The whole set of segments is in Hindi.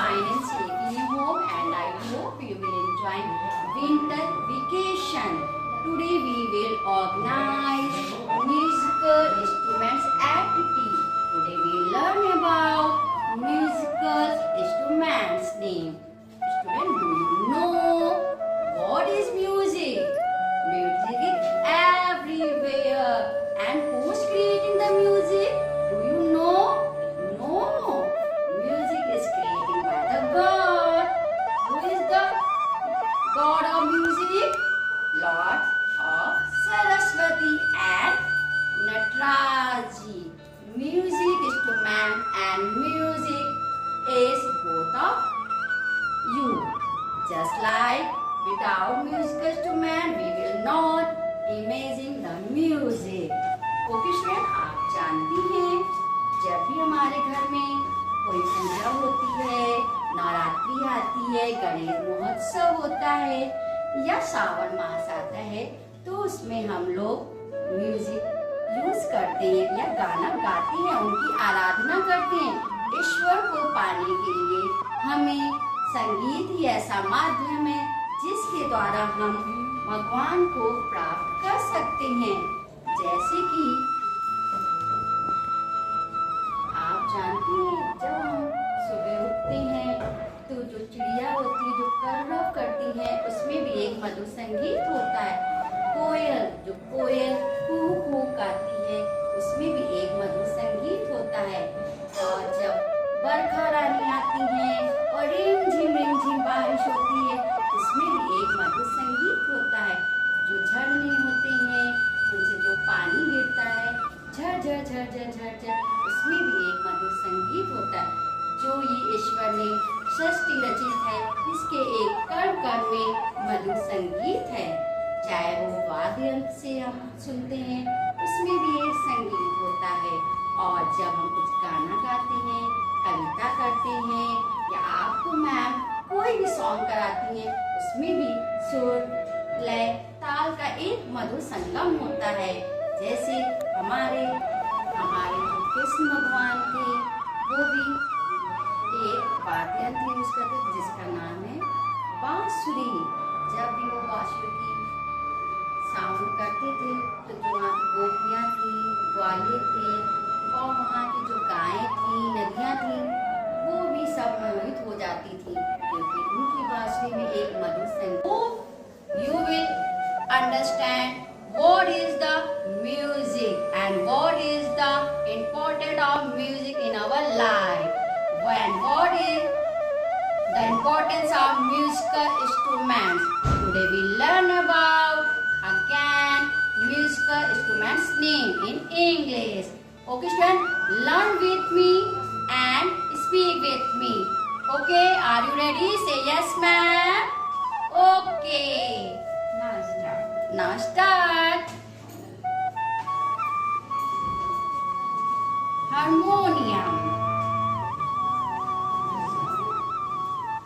fine and safely home, and I hope you will enjoy winter vacation. Today we will organize musical instruments activity. Today we learn about musical instruments name. Student, do you know what is music? Music is everywhere. And who's creating the music? Do you know? No. Music is created by the God. Who is the God of music? Lord of Saraswati and Nataraj. Music instrument and music is both of you. Just like without musical instrument, we will not imagine the music. Okay student, आप जानती हैं जब भी हमारे घर में कोई पूजा होती है, नवरात्रि आती है, गणेश महोत्सव होता है या सावन मास आता है, तो उसमें हम लोग म्यूजिक यूज करते हैं या गाना गाते हैं, उनकी आराधना करते हैं। ईश्वर को पाने के लिए हमें संगीत ही ऐसा माध्यम है जिसके द्वारा हम भगवान को प्राप्त कर सकते हैं। जैसे कि आप जानते हैं, जब हम सुबह उठते हैं तो जो चिड़िया होती है, जो कलरव करती है, उसमें भी एक मधुर संगीत होता है। कोयल, जो कोयल कू कू गाती है, उसमें भी एक मधुर संगीत होता है। और जब बरखा रानी आती है और रिमझिम बारिश होती है, उसमें भी एक मधुर संगीत होता है। जो झरने होते हैं, उनसे जो पानी गिरता है, झर झर झर झर झर झर, उसमें भी एक मधुर संगीत होता है। जो ये ईश्वर ने सृष्टि रचित है, इसके एक कण कण में मधुर संगीत है। चाहे वो वाद्य यंत्र से हम सुनते हैं, उसमें भी एक संगीत होता है। और जब हम कुछ गाना गाते हैं, कविता करते हैं, या आपको मैम कोई भी सॉन्ग कराती हैं, उसमें भी सुर, लय, ताल का एक मधुर संगम होता है। जैसे हमारे जो कृष्ण भगवान थे, वो भी एक वाद्य यंत्र यूज करते थे जिसका नाम है बांसुरी। जब भी वो बांसुरी की साउंड करते थे, तो जो वहाँ की गोपियाँ थी, ग्वाले थे, और वहाँ की जो गायें थी, नदियाँ थी, वो भी सब मोहित हो जाती थी, क्योंकि उनकी बांसुरी में एक मधुर संगीत। You will understand what is the music and what is the importance of music in our life, and what is the importance of musical instruments. Today we learn about again musical instruments name in English. Okay student, learn with me and speak with me. Okay, are you ready? Say yes ma'am. Okay. Now start. Harmonium.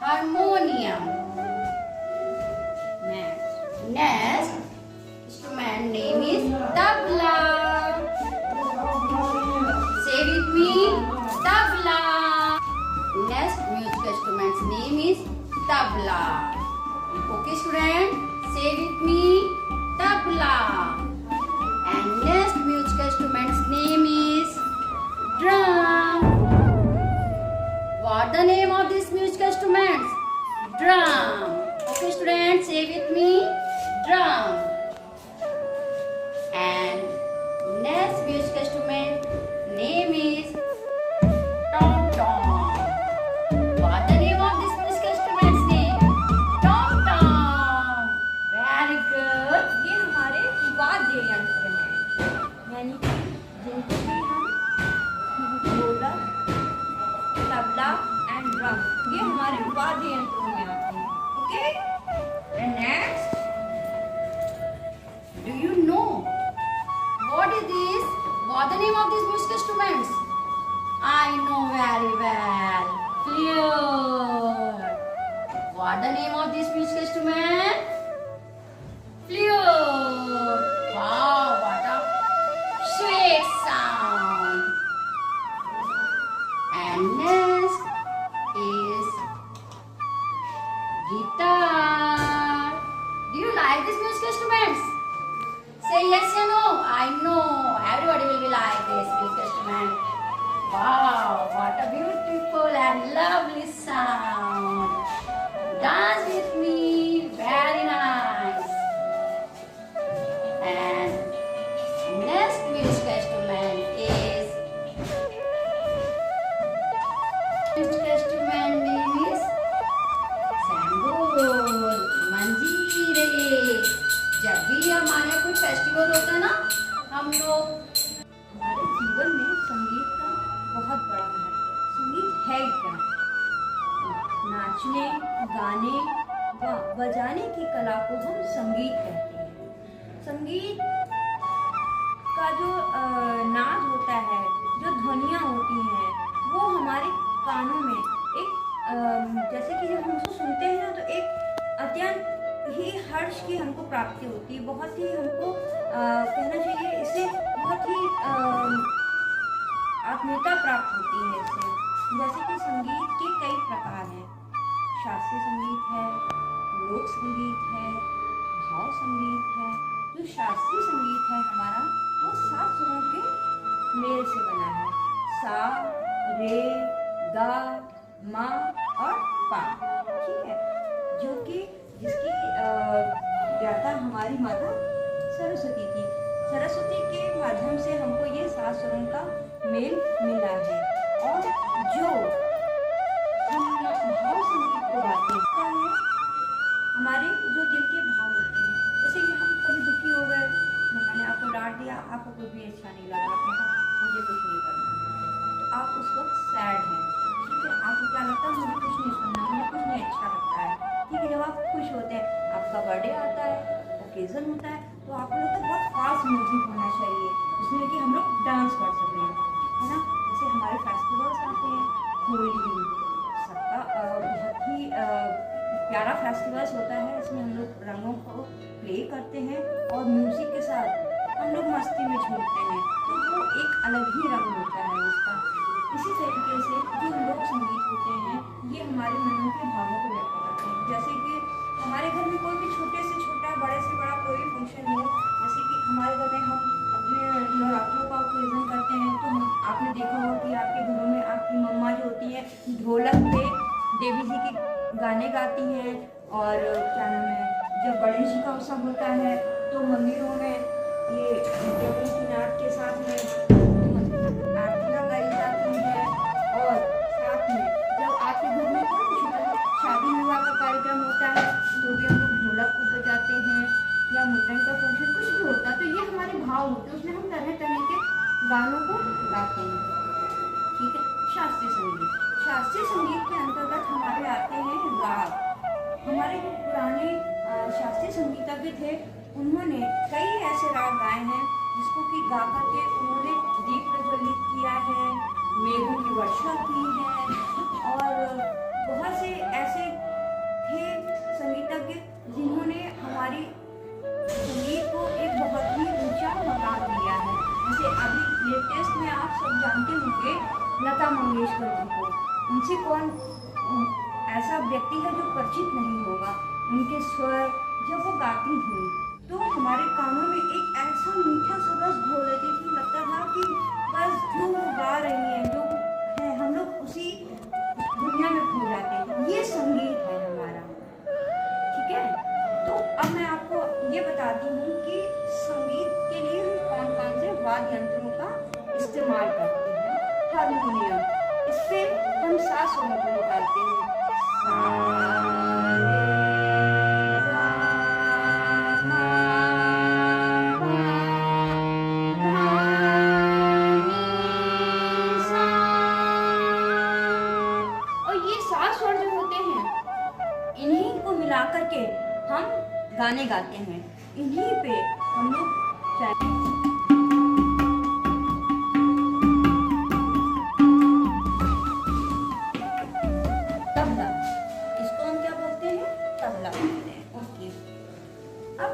Harmonium. Next instrument name is tabla. Say with me, tabla. Next musical instrument's name is tabla. Okay student, say with me, tabla. And next musical instrument's name is drum. What the name of this musical instruments? Drum. Okay student, say with me, drum. And next musical instrument name is tom tom. What the name of this musical instrument's name? Tom tom. Very good. ये हमारे वाद्य यंत्र हैं, यानी कि जिनको भी हम ढोलक, तबला एंड ड्रम, ये हमारे वाद्य यंत्रों में आते हैं। Okay, and next, Do you know what is this? What the name of these musical instruments? I know very well. Flute. What the name of this musical instrument? Flute. Wow, what a sweet sound. And next is instrument. Wow, what a beautiful and lovely sound. Dance with me, very nice. And next musical instrument is name is सैंगोल, मंजीरे। जब भी हमारे यहाँ कोई फेस्टिवल होता है ना, हम लोग हमारे जीवन में संगीत का बहुत बड़ा महत्व है। संगीत है क्या? नाचने, गाने व बजाने की कला को हम संगीत कहते हैं। संगीत का जो नाद होता है, जो ध्वनियाँ होती हैं, वो हमारे कानों में एक जैसे कि जब हम उसको सुनते हैं ना, तो एक अत्यंत ही हर्ष की हमको प्राप्ति होती है। बहुत ही हमको कहना चाहिए, इससे बहुत ही आत्मीयता प्राप्त होती है इससे। जैसे कि संगीत के कई प्रकार हैं। शास्त्रीय संगीत है, लोक संगीत है, भाव संगीत है। जो शास्त्रीय संगीत है हमारा, वो 7 सुरों के मेल से बना है। सा, रे, गा, मा और पा। ठीक है, जो कि जिसकी ज्ञाता हमारी माता सरस्वती थी। सरस्वती के माध्यम से हमको ये 7 स्वरों का मेल मिला है। और जो हम भाव संगीत को गाते हैं, हमारे जो दिल के भाव होते हैं। जैसे कि हम कभी दुखी हो गए, मैंने आपको डांट दिया, आपको कुछ भी अच्छा नहीं लगा, आपने कहा मुझे कुछ नहीं करना, तो आप उस वक्त सैड हैं। ठीक है, आपको क्या लगता है, मुझे कुछ नहीं सुनना, मुझे कुछ नहीं अच्छा लगता है। ठीक है, जब आप खुश होते हैं, आपका बर्थडे आता है, ओकेजन होता है, तो आप लोग को बहुत फास्ट म्यूजिक होना चाहिए, जिसमें कि हम लोग डांस कर सकें, है ना। जैसे हमारे फेस्टिवल्स आते हैं, होली सबका बहुत ही प्यारा फेस्टिवल्स होता है। इसमें हम लोग रंगों को प्ले करते हैं और म्यूजिक के साथ हम लोग मस्ती में झूमते हैं, तो वो एक अलग ही रंग होता है उसका। इसी तरीके से जो लोक संगीत होते हैं, ये हमारे मनों के भावों को व्यक्त करते हैं। जैसे कि हमारे घर में कोई भी छोटे से छोटा, बड़े से बड़ा कोई भी फंक्शन हो, जैसे कि हमारे घर में हम अपने नवरात्रों का ओकेजन करते हैं, तो हम आपने देखा होगा कि आपके घरों में आपकी मम्मा जो होती है, ढोलक पे देवी जी के गाने गाती हैं। और क्या नाम है, जब गणेश जी का उत्सव होता है, तो मंदिरों में ये देवी की नाट के साथ में आरतियाँ गाई जाती हैं। और साथ में जब आपके घर में कोई भी छोटा शादी विवाह का कार्यक्रम होता है, तो भी हम लोग ढोलक को बजाते हैं, या मुंडन का फंक्शन कुछ भी होता है, तो ये हमारे भाव होते हैं, उसमें हम तरह तरह के गानों को गाते हैं। ठीक है, शास्त्रीय संगीत। शास्त्रीय संगीत के अंतर्गत हमारे आते हैं राग। हमारे जो पुराने शास्त्रीय संगीतज्ञ थे, उन्होंने कई ऐसे राग गाए हैं जिसको कि गा करके उन्होंने दीप प्रज्वलित किया है, मेघों की वर्षा की है। और बहुत से ऐसे थे संगीतज्ञ जिन्होंने हमारी संगीत को एक बहुत ही ऊंचा मकाम दिया है। जैसे अभी लेटेस्ट में आप सब जानते होंगे लता मंगेशकर जी को। उनसे कौन ऐसा व्यक्ति है जो परिचित नहीं होगा। उनके स्वर जब वो गाती थी, तो हमारे कानों में एक ऐसा मीठा सा रस घोल देती थी, लगता था कि बस जो वो गा रही है, जो है, हम लोग उसी दुनिया में खो जाते हैं। ये संगीत है हमारा। ठीक है, तो अब मैं आपको ये बताती हूँ कि संगीत के लिए हम कौन कौन से वाद्य यंत्रों का इस्तेमाल करते हैं। हारमोनियम, इससे हम 7 स्वरों को निकालते हैं। और ये 7 स्वर जो होते हैं, इन्हीं को मिला करके हम गाने गाते हैं। इन्हीं पे हम लोग तबला, इसको हम क्या बोलते हैं, तबला बोलते हैं। ओके, अब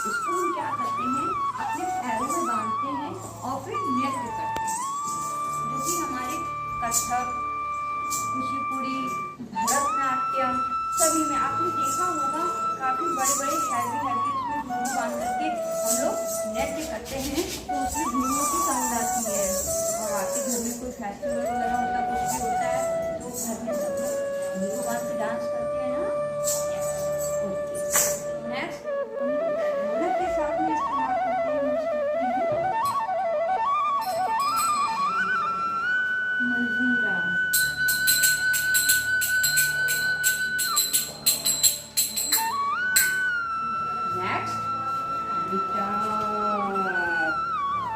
इसको हम क्या करते हैं, अपने पैरों में बांधते हैं और फिर नृत्य करते हैं, जो कि हमारे कथक, कुचिपुड़ी, भरतनाट्यम सभी में आपने देखा नृत्य करते हैं तो उसमें झूमरों की साउंड आती है। और आपके घर में कोई फेस्टिवल वगैरह होता है, कुछ भी होता है तो घर में सब लोग झूमरों बांध के डांस करते हैं ना। नेक्स्ट ढोलक के साथ में इस्तेमाल करते हैं, यूज करते हैं मंजीरा। Next guitar.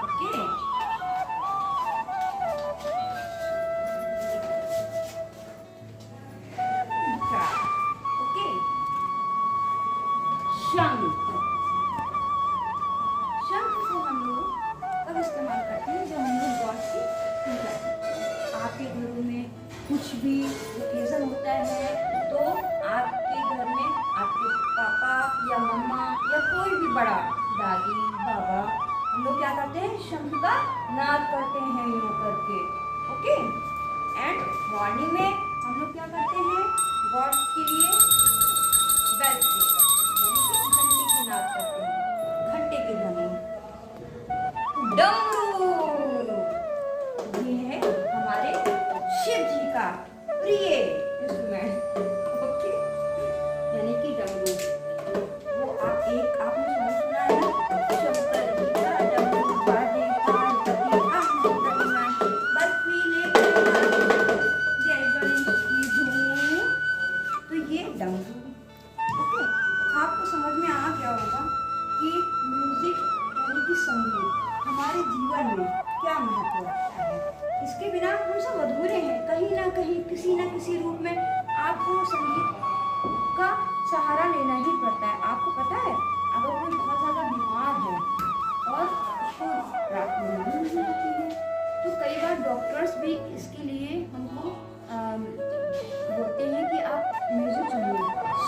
Okay, guitar. Okay, शंख। शंख को हम लोग कब इस्तेमाल करते हैं, जब हम लोग गॉड की पूजा करते हैं। आपके घरों में कुछ भी ओकेजन होता है तो आपके घर में आपके पापा या मम्मा या कोई भी बड़ा, दादी बाबा, हम लोग क्या करते हैं, शंख का नाद करते हैं यूं करके। ओके, एंड मॉर्निंग में हम लोग क्या करते हैं, गॉड के लिए बेल यानी कि घंटे की नाद करते हैं, घंटे की ध्वनि। डमरू, ये है हमारे शिव जी का प्रिय इंस्ट्रूमेंट। ओके, यानी कि डमरू। वो आपने सॉन्ग सुना है ना, शंकर जी का डमरू बाजे पार्वती आनंद बर्फीले जय गणेश की धूम। तो ये डमरू। ओके, आपको समझ में आ गया होगा कि म्यूजिक यानी कि संगीत हमारे जीवन में क्या महत्व रखता है। इसके बिना हम सब अधूरे हैं, कहीं ना कहीं किसी न किसी रूप में आपको संगीत का सहारा लेना ही पड़ता है। आपको पता है, अगर कोई बहुत ज़्यादा बीमार है और उसको रात में नींद नहीं आती है तो कई बार डॉक्टर्स भी इसके लिए हमको बोलते हैं कि आप म्यूजिक सुनिए,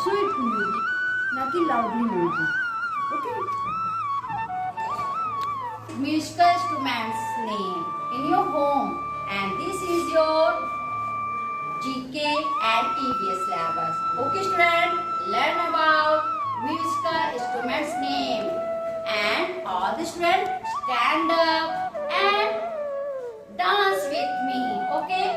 स्वीट म्यूजिक, ना कि loudly music. Okay, musical instruments name in your home, and this is your GK and EVS syllabus. Okay student, learn about musical instruments name, and all the students stand up and dance with me. Okay,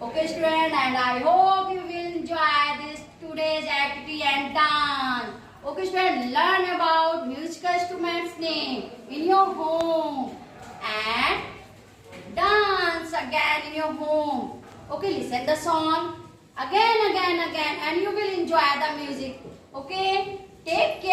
Okay student, and I hope you will enjoy this today's activity and dance. Okay student, learn about musical instruments name in your home and dance again in your home. Okay, listen the song again and you will enjoy the music. Okay, take